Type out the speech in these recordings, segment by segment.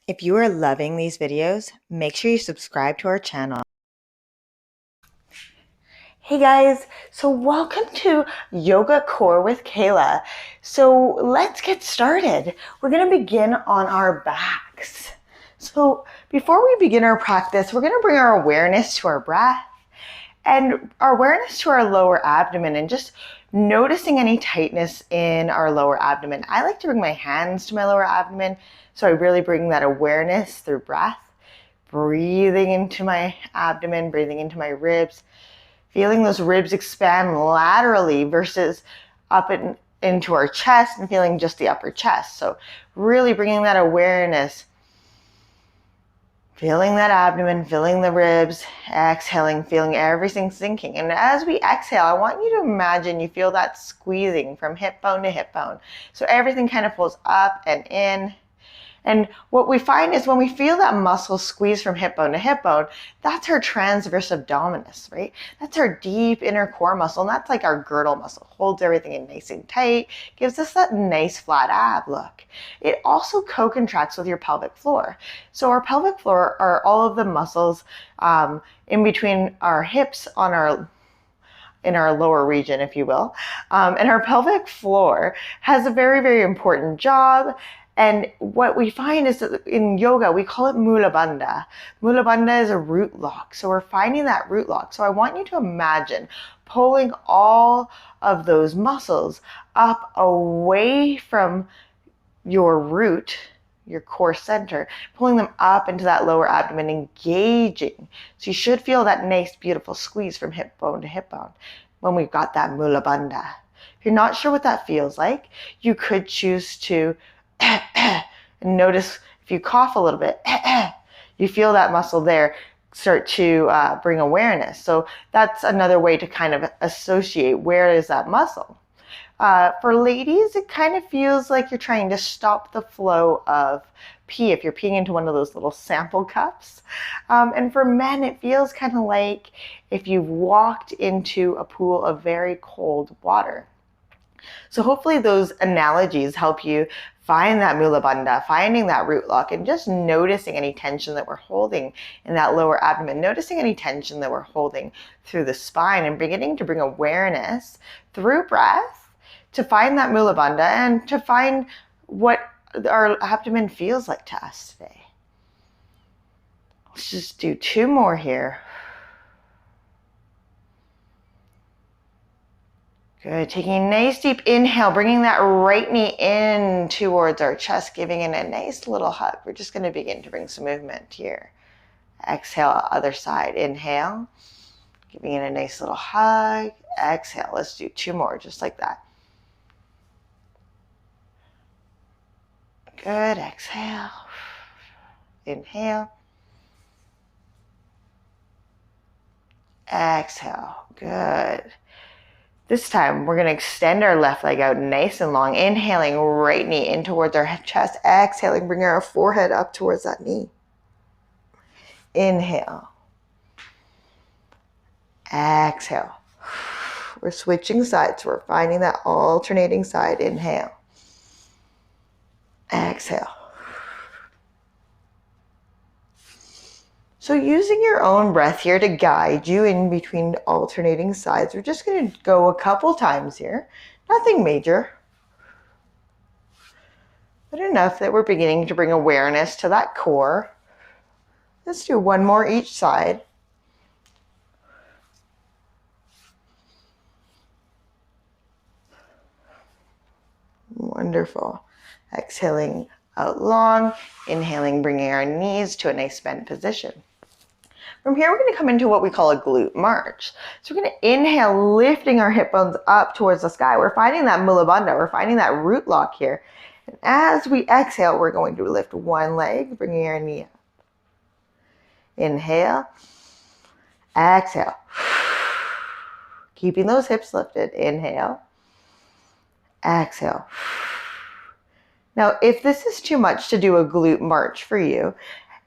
If you are loving these videos, make sure you subscribe to our channel. Hey guys, so welcome to Yoga Core with Kaila. So let's get started. We're going to begin on our backs. So before we begin our practice, we're going to bring our awareness to our breath and our awareness to our lower abdomen and just noticing any tightness in our lower abdomen. I like to bring my hands to my lower abdomen, so I really bring that awareness through breath, breathing into my abdomen, breathing into my ribs, feeling those ribs expand laterally versus up into our chest and feeling just the upper chest. So really bringing that awareness, feeling that abdomen, feeling the ribs, exhaling, feeling everything sinking. And as we exhale, I want you to imagine you feel that squeezing from hip bone to hip bone. So everything kind of pulls up and in. And what we find is when we feel that muscle squeeze from hip bone to hip bone, that's our transverse abdominis, right? That's our deep inner core muscle, and that's like our girdle muscle. Holds everything in nice and tight, gives us that nice flat ab look. It also co-contracts with your pelvic floor. So our pelvic floor are all of the muscles in between our hips in our lower region, if you will. And our pelvic floor has a very, very important job. And what we find is that in yoga, we call it Mula Bandha. Mula Bandha is a root lock. So we're finding that root lock. So I want you to imagine pulling all of those muscles up away from your root, your core center, pulling them up into that lower abdomen, engaging. So you should feel that nice, beautiful squeeze from hip bone to hip bone when we've got that Mula Bandha. If you're not sure what that feels like, you could choose to and notice if you cough a little bit, you feel that muscle there start to bring awareness. So that's another way to kind of associate where is that muscle. For ladies, it kind of feels like you're trying to stop the flow of pee if you're peeing into one of those little sample cups. And for men, it feels kind of like if you've walked into a pool of very cold water. So hopefully those analogies help you find that Mula Bandha, finding that root lock, and just noticing any tension that we're holding in that lower abdomen, noticing any tension that we're holding through the spine, and beginning to bring awareness through breath to find that Mula Bandha and to find what our abdomen feels like to us today. Let's just do 2 more here. Good. Taking a nice deep inhale, bringing that right knee in towards our chest, giving it a nice little hug. We're just going to begin to bring some movement here. Exhale, other side. Inhale, giving it a nice little hug. Exhale. Let's do 2 more, just like that. Good. Exhale. Inhale. Exhale. Good. This time, we're going to extend our left leg out nice and long. Inhaling, right knee in towards our chest. Exhaling, bring our forehead up towards that knee. Inhale. Exhale. We're switching sides. We're finding that alternating side. Inhale. Exhale. So using your own breath here to guide you in between alternating sides, we're just going to go a couple times here. Nothing major, but enough that we're beginning to bring awareness to that core. Let's do 1 more each side. Wonderful. Exhaling out long, inhaling, bringing our knees to a nice bent position. From here, we're going to come into what we call a glute merge. So we're going to inhale, lifting our hip bones up towards the sky. We're finding that Mula Bandha. We're finding that root lock here. And as we exhale, we're going to lift one leg, bringing our knee up. Inhale. Exhale. Keeping those hips lifted. Inhale. Exhale. Now, if this is too much to do a glute merge for you,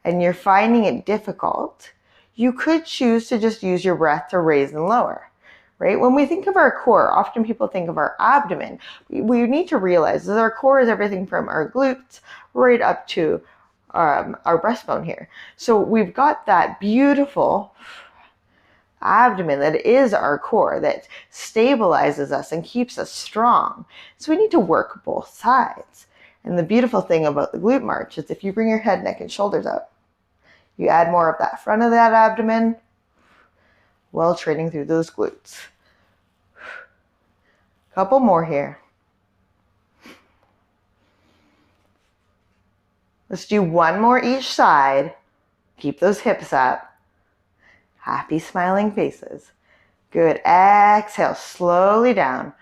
and you're finding it difficult, you could choose to just use your breath to raise and lower, right? When we think of our core, often people think of our abdomen. We need to realize that our core is everything from our glutes right up to our breastbone here. So we've got that beautiful abdomen that is our core that stabilizes us and keeps us strong. So we need to work both sides. And the beautiful thing about the glute march is if you bring your head, neck, and shoulders up, you add more of that front of that abdomen while training through those glutes. Couple more here. Let's do one more each side. Keep those hips up. Happy smiling faces. Good. Exhale slowly down.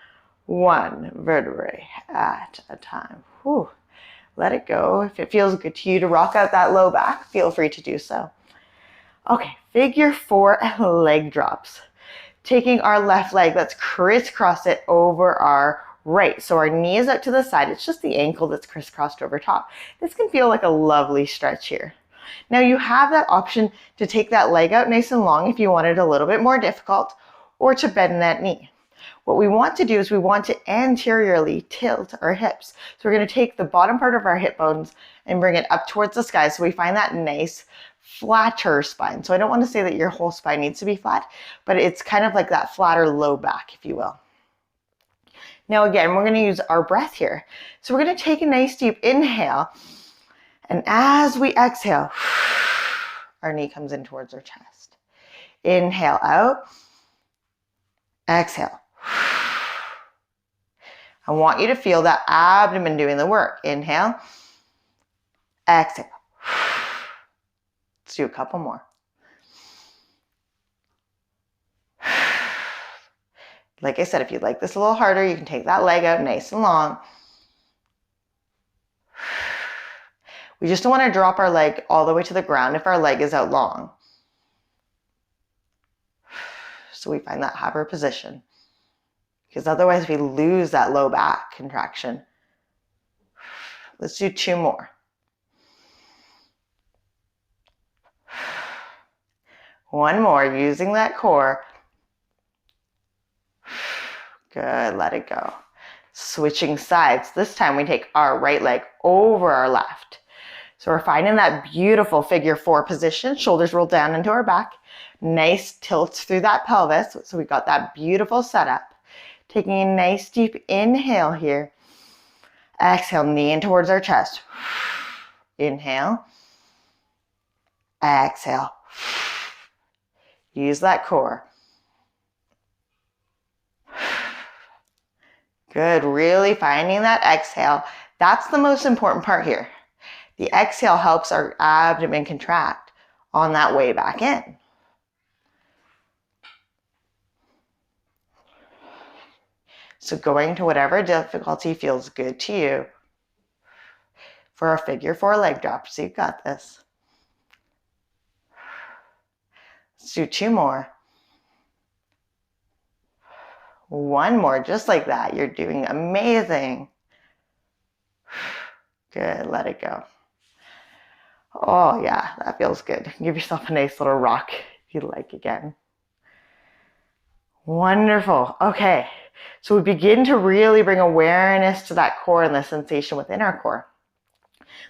One vertebrae at a time. Whew. Let it go. If it feels good to you to rock out that low back, feel free to do so. Okay, figure 4 leg drops. Taking our left leg, let's crisscross it over our right. So our knee is out to the side. It's just the ankle that's crisscrossed over top. This can feel like a lovely stretch here. Now you have that option to take that leg out nice and long if you want it a little bit more difficult, or to bend that knee. What we want to do is we want to anteriorly tilt our hips. So we're going to take the bottom part of our hip bones and bring it up towards the sky so we find that nice flatter spine. So I don't want to say that your whole spine needs to be flat, but it's kind of like that flatter low back, if you will. Now again, we're going to use our breath here. So we're going to take a nice deep inhale, and as we exhale, our knee comes in towards our chest. Inhale out, exhale. I want you to feel that abdomen doing the work. Inhale, exhale. Let's do a couple more. Like I said, if you'd like this a little harder, you can take that leg out nice and long. We just don't want to drop our leg all the way to the ground if our leg is out long. So we find that hover position. Because otherwise we lose that low back contraction. Let's do 2 more. One more, using that core. Good, let it go. Switching sides. This time we take our right leg over our left. So we're finding that beautiful figure 4 position. Shoulders roll down into our back. Nice tilts through that pelvis. So we've got that beautiful setup. Taking a nice deep inhale here. Exhale, knee in towards our chest. Inhale. Exhale. Use that core. Good, really finding that exhale. That's the most important part here. The exhale helps our abdomen contract on that way back in. So going to whatever difficulty feels good to you for a figure 4 leg drop. So you've got this. Let's do 2 more. 1 more, just like that. You're doing amazing. Good, let it go. Oh yeah, that feels good. Give yourself a nice little rock if you like again. Wonderful. Okay, so we begin to really bring awareness to that core and the sensation within our core.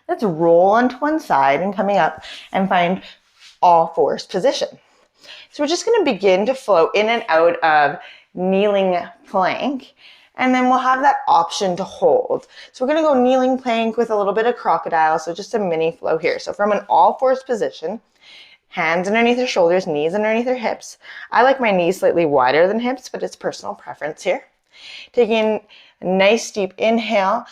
Let's roll onto one side and coming up and find all fours position. So we're just going to begin to flow in and out of kneeling plank, and then we'll have that option to hold. So we're going to go kneeling plank with a little bit of crocodile, so just a mini flow here. So from an all fours position, hands underneath your shoulders, knees underneath your hips. I like my knees slightly wider than hips, but it's personal preference here. Taking a nice deep inhale,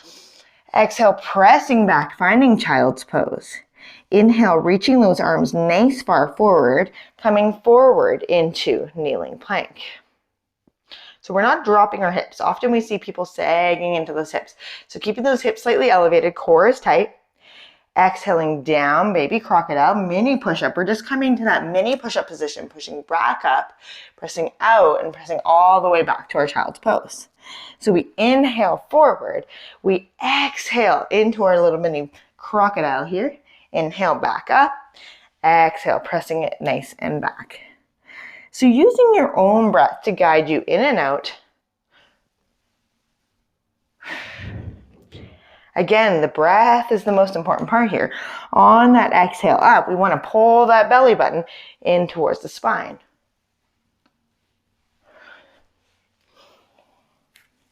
exhale, pressing back, finding child's pose. Inhale, reaching those arms nice far forward, coming forward into kneeling plank. So we're not dropping our hips. Often we see people sagging into those hips. So keeping those hips slightly elevated, core is tight. Exhaling down, baby crocodile, mini push-up. We're just coming to that mini push-up position, pushing back up, pressing out, and pressing all the way back to our child's pose. So we inhale forward. We exhale into our little mini crocodile here. Inhale back up. Exhale, pressing it nice and back. So using your own breath to guide you in and out. Again, the breath is the most important part here. On that exhale up, we want to pull that belly button in towards the spine.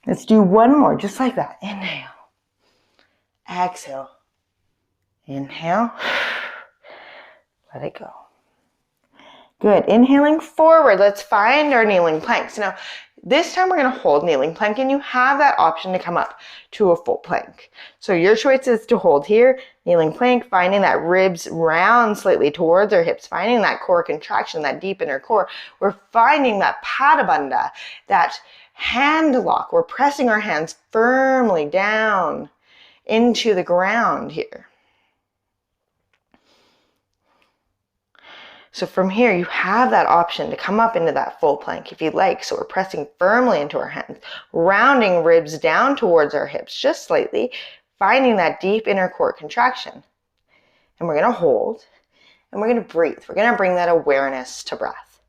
Let's do one more, just like that. Inhale. Exhale. Inhale. Let it go. Good. Inhaling forward. Let's find our kneeling plank. So now, this time we're going to hold kneeling plank, and you have that option to come up to a full plank. So your choice is to hold here, kneeling plank, finding that ribs round slightly towards our hips, finding that core contraction, that deep inner core. We're finding that pada bandha, that hand lock. We're pressing our hands firmly down into the ground here. So from here, you have that option to come up into that full plank if you'd like. So we're pressing firmly into our hands, rounding ribs down towards our hips just slightly, finding that deep inner core contraction. And we're going to hold, and we're going to breathe. We're going to bring that awareness to breath.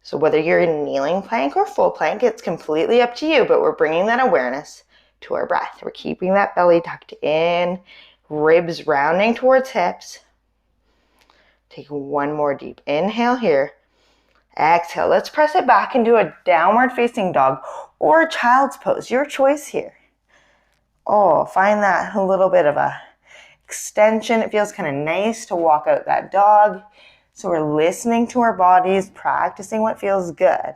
So whether you're in kneeling plank or full plank, it's completely up to you, but we're bringing that awareness to our breath. We're keeping that belly tucked in, ribs rounding towards hips. Take one more deep inhale here. Exhale. Let's press it back into a downward facing dog or a child's pose. Your choice here. Oh, find that a little bit of a extension. It feels kind of nice to walk out that dog. So we're listening to our bodies, practicing what feels good.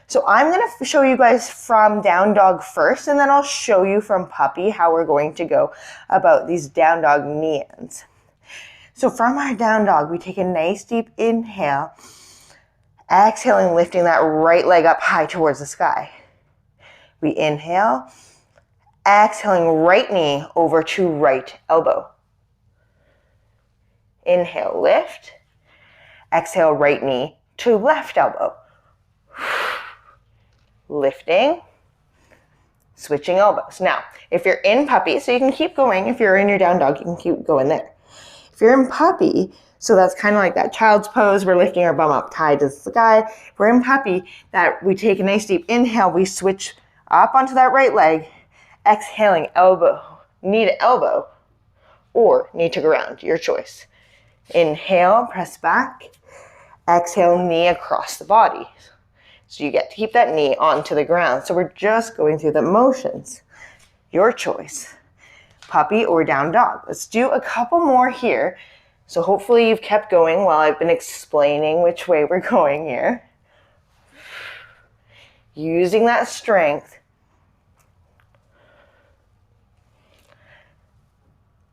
So I'm going to show you guys from down dog first, and then I'll show you from puppy how we're going to go about these down dog knee-ins. So from our down dog, we take a nice deep inhale, exhaling, lifting that right leg up high towards the sky. We inhale, exhaling, right knee over to right elbow. Inhale, lift. Exhale, right knee to left elbow. Lifting, switching elbows. Now, if you're in puppy, so you can keep going. If you're in your down dog, you can keep going there. If you're in puppy, so that's kind of like that child's pose. We're lifting our bum up tied to the sky. If we're in puppy, that we take a nice deep inhale. We switch up onto that right leg, exhaling, elbow, knee to elbow, or knee to ground, your choice. Inhale, press back. Exhale, knee across the body. So you get to keep that knee onto the ground. So we're just going through the motions. Your choice. Puppy or down dog. Let's do a couple more here. So hopefully you've kept going while I've been explaining which way we're going here. Using that strength.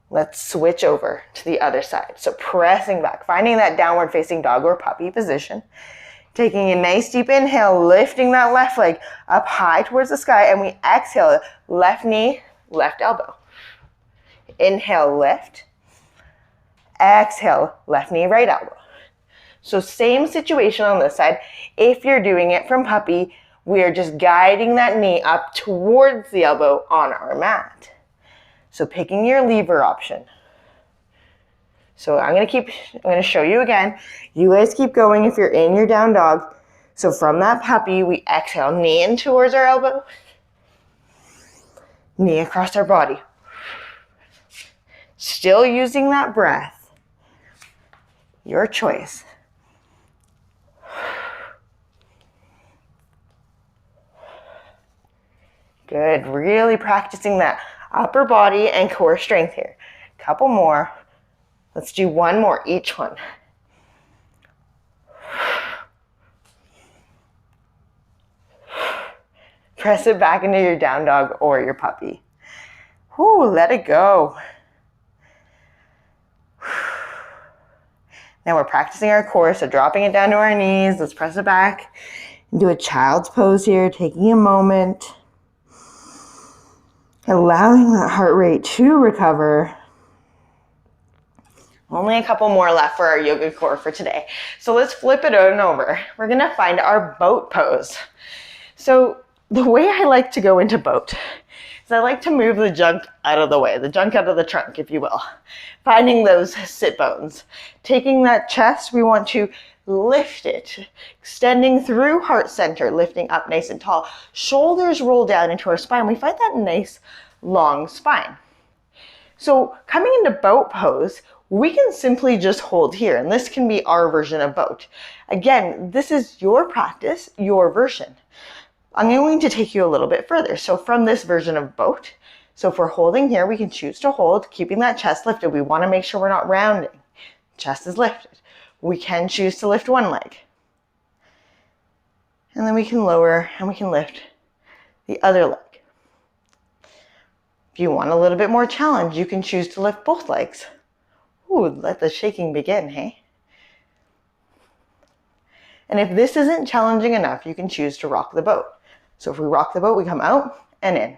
Let's switch over to the other side. So pressing back, finding that downward facing dog or puppy position. Taking a nice deep inhale, lifting that left leg up high towards the sky, and we exhale, left knee, left elbow. Inhale, lift. Exhale, left knee, right elbow. So same situation on this side. If you're doing it from puppy, we are just guiding that knee up towards the elbow on our mat. So picking your lever option. So I'm going to show you again. You guys keep going if you're in your down dog. So from that puppy, we exhale, knee in towards our elbow, knee across our body. Still using that breath. Your choice. Good. Really practicing that upper body and core strength here. Couple more. Let's do one more, each one. Press it back into your down dog or your puppy. Whew, let it go. Now we're practicing our core, so dropping it down to our knees. Let's press it back and do a child's pose here, taking a moment. Allowing that heart rate to recover. Only a couple more left for our yoga core for today. So let's flip it on over. We're gonna find our boat pose. So the way I like to go into boat is I like to move the junk out of the way, the junk out of the trunk, if you will. Finding those sit bones. Taking that chest, we want to lift it, extending through heart center, lifting up nice and tall. Shoulders roll down into our spine. We find that nice long spine. So coming into boat pose, we can simply just hold here, and this can be our version of boat. Again, this is your practice, your version. I'm going to take you a little bit further. So from this version of boat, so if we're holding here, we can choose to hold, keeping that chest lifted. We want to make sure we're not rounding. Chest is lifted. We can choose to lift one leg. And then we can lower and we can lift the other leg. If you want a little bit more challenge, you can choose to lift both legs. Ooh, let the shaking begin, hey? And if this isn't challenging enough, you can choose to rock the boat. So if we rock the boat, we come out and in,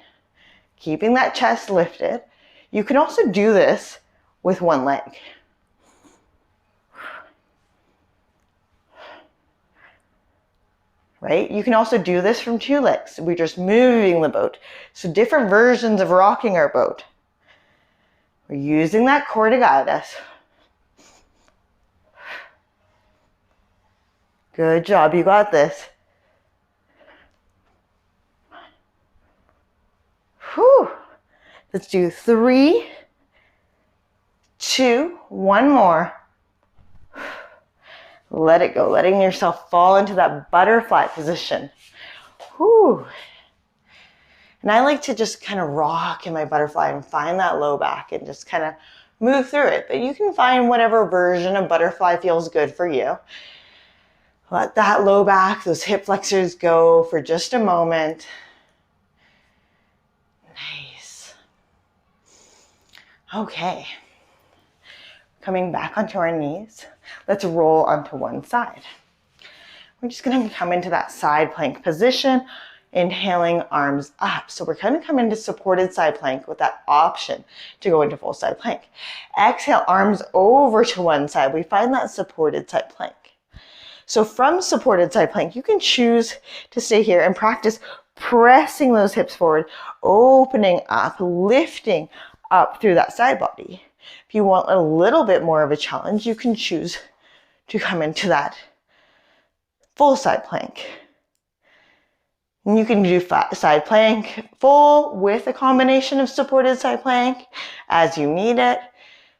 keeping that chest lifted. You can also do this with one leg. Right? You can also do this from two legs. We're just moving the boat. So different versions of rocking our boat. We're using that core to guide us. Good job, you got this. Whew. Let's do 3, 2, 1 more. Let it go, letting yourself fall into that butterfly position. Whew. And I like to just kind of rock in my butterfly and find that low back and just kind of move through it. But you can find whatever version of butterfly feels good for you. Let that low back, those hip flexors go for just a moment. Nice. Okay. Coming back onto our knees, let's roll onto one side. We're just going to come into that side plank position, inhaling arms up. So we're going to come into supported side plank with that option to go into full side plank. Exhale, arms over to one side. We find that supported side plank. So from supported side plank, you can choose to stay here and practice pressing those hips forward, opening up, lifting up through that side body. If you want a little bit more of a challenge, you can choose to come into that full side plank. And you can do side plank full with a combination of supported side plank as you need it.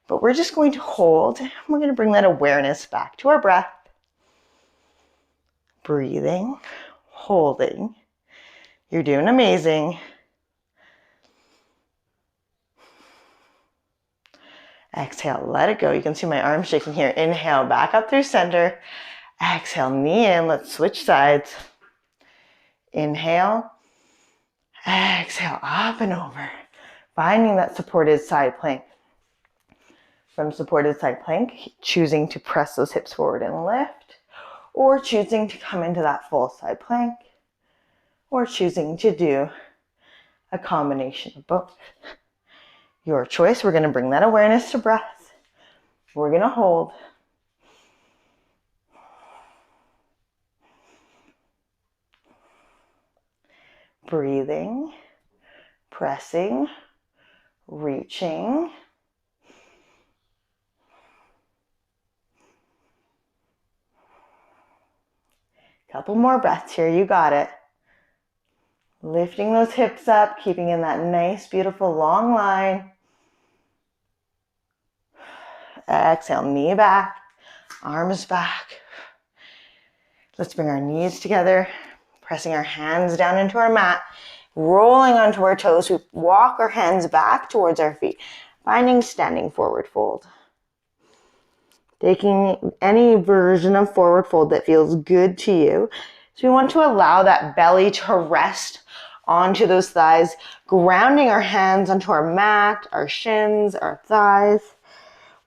But we're just going to hold. We're going to bring that awareness back to our breath. Breathing, holding. You're doing amazing. Exhale, let it go. You can see my arms shaking here. Inhale, back up through center. Exhale, knee in. Let's switch sides. Inhale. Exhale, up and over. Finding that supported side plank. From supported side plank, choosing to press those hips forward and lift, or choosing to come into that full side plank, or choosing to do a combination of both. Your choice. We're going to bring that awareness to breath. We're going to hold. Breathing, pressing, reaching. Couple more breaths here, you got it. Lifting those hips up, keeping in that nice, beautiful long line. Exhale, knee back, arms back. Let's bring our knees together, pressing our hands down into our mat, rolling onto our toes. We walk our hands back towards our feet, finding standing forward fold. Taking any version of forward fold that feels good to you. So we want to allow that belly to rest onto those thighs, grounding our hands onto our mat, our shins, our thighs,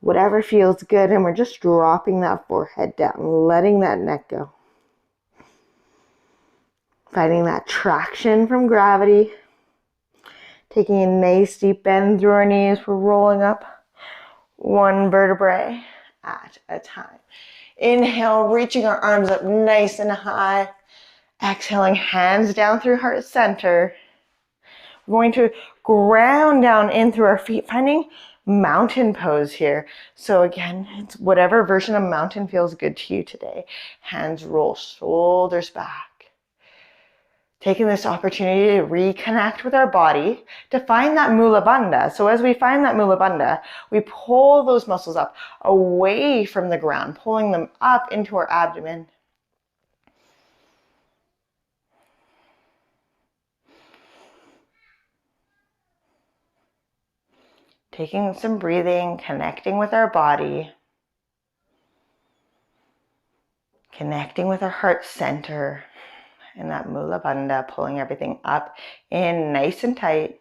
whatever feels good. And we're just dropping that forehead down, letting that neck go. Finding that traction from gravity. Taking a nice deep bend through our knees. We're rolling up one vertebrae at a time. Inhale, reaching our arms up nice and high. Exhaling, hands down through heart center. We're going to ground down in through our feet, finding mountain pose here. So again, it's whatever version of mountain feels good to you today. Hands roll, shoulders back. Taking this opportunity to reconnect with our body, to find that mula bandha. So as we find that mula bandha, we pull those muscles up away from the ground, pulling them up into our abdomen. Taking some breathing, connecting with our body, connecting with our heart center, and that mula bandha, pulling everything up in nice and tight.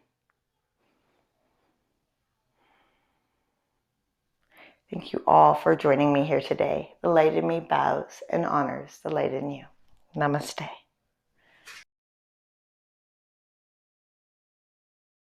Thank you all for joining me here today. The light in me bows and honors the light in you. Namaste.